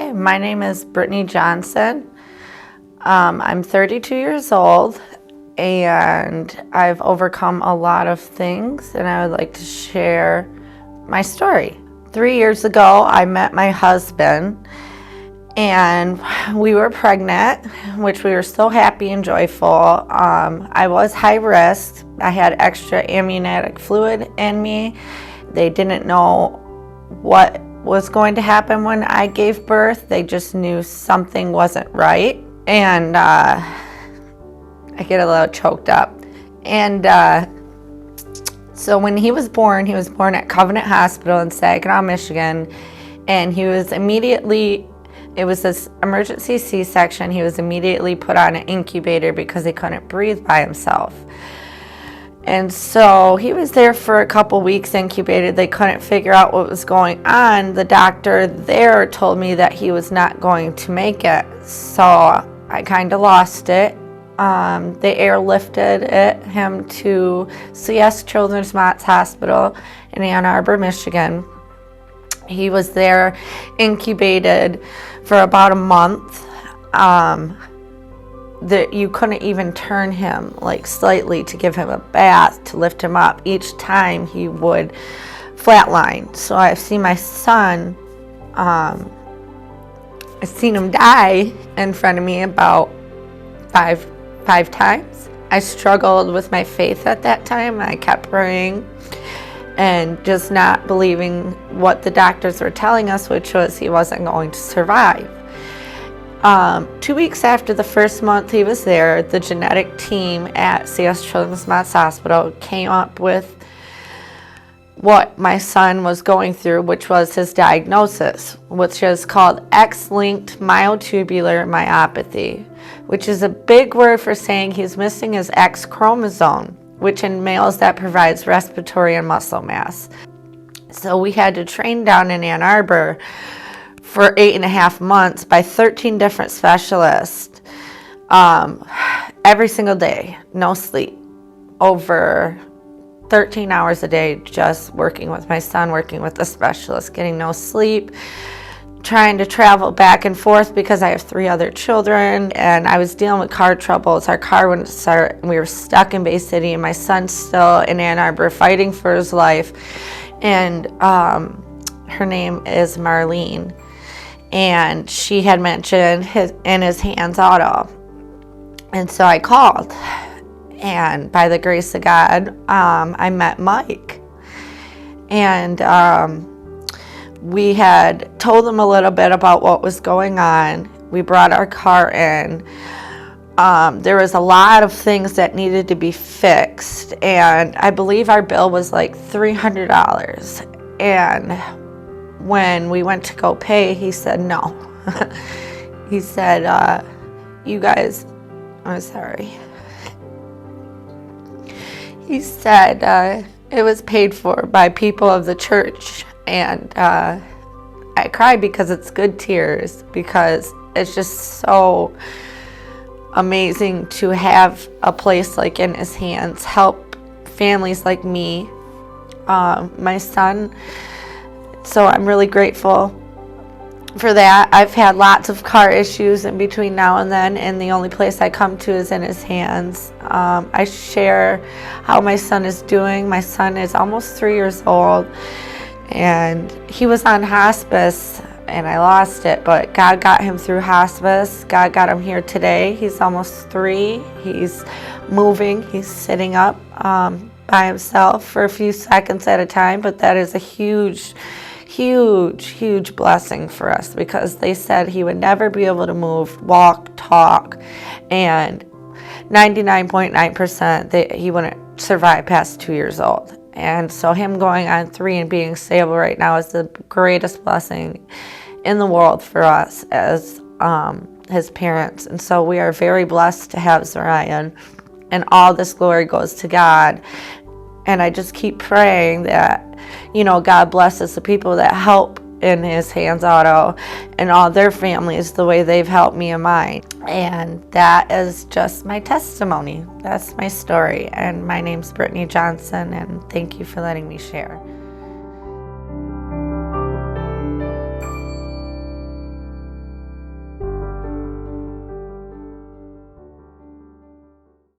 Hi, my name is Brittany Johnson. I'm 32 years old and I've overcome a lot of things, and I would like to share my story. 3 years ago, I met my husband and we were pregnant, which we were so happy and joyful. I was high risk. I had extra amniotic fluid in me. They didn't know what was going to happen when I gave birth. They just knew something wasn't right. And I get a little choked up. And so when he was born at Covenant Hospital in Saginaw, Michigan. And he was immediately, it was this emergency C-section. He was immediately put on an incubator because he couldn't breathe by himself. And so he was there for a couple weeks incubated. They couldn't figure out what was going on. The doctor there told me that he was not going to make it. So I kind of lost it. They airlifted him to CS Children's Mott's Hospital in Ann Arbor, Michigan. He was there incubated for about a month. That you couldn't even turn him like slightly to give him a bath, to lift him up. Each time he would flatline. So I've seen my son, I've seen him die in front of me about five times. I struggled with my faith at that time. I kept praying and just not believing what the doctors were telling us, which was he wasn't going to survive. 2 weeks after the first month he was there, the genetic team at CS Children's Mott's Hospital came up with what my son was going through, which was his diagnosis, which is called X-linked myotubular myopathy, which is a big word for saying he's missing his X chromosome, which in males that provides respiratory and muscle mass. So we had to train down in Ann Arbor for 8.5 months by 13 different specialists, every single day, no sleep, over 13 hours a day, just working with my son, working with the specialist, getting no sleep, trying to travel back and forth because I have 3 other children, and I was dealing with car troubles. Our car wouldn't start, and we were stuck in Bay City, and my son's still in Ann Arbor fighting for his life. And her name is Marlene. And she had mentioned in his hands auto. And so I called. And by the grace of God, I met Mike. And we had told him a little bit about what was going on. We brought our car in. There was a lot of things that needed to be fixed. And I believe our bill was like $300. And when we went to go pay, he said no. He said, you guys, I'm sorry. He said it was paid for by people of the church. And I cried because it's good tears, because it's just so amazing to have a place like in his hands, help families like me, my son. So I'm really grateful for that. I've had lots of car issues in between now and then, and the only place I come to is in his hands. I share how my son is doing. My son is almost 3 years old, and he was on hospice, and I lost it, but God got him through hospice. God got him here today. He's almost 3. He's moving. He's sitting up by himself for a few seconds at a time, but that is a huge blessing for us, because they said he would never be able to move, walk, talk, and 99.9% that he wouldn't survive past 2 years old. And so him going on 3 and being stable right now is the greatest blessing in the world for us as his parents. And so we are very blessed to have Zorion, and all this glory goes to God. And I just keep praying that, God blesses the people that help in his hands auto and all their families the way they've helped me and mine. And that is just my testimony. That's my story. And my name's Brittany Johnson, and thank you for letting me share.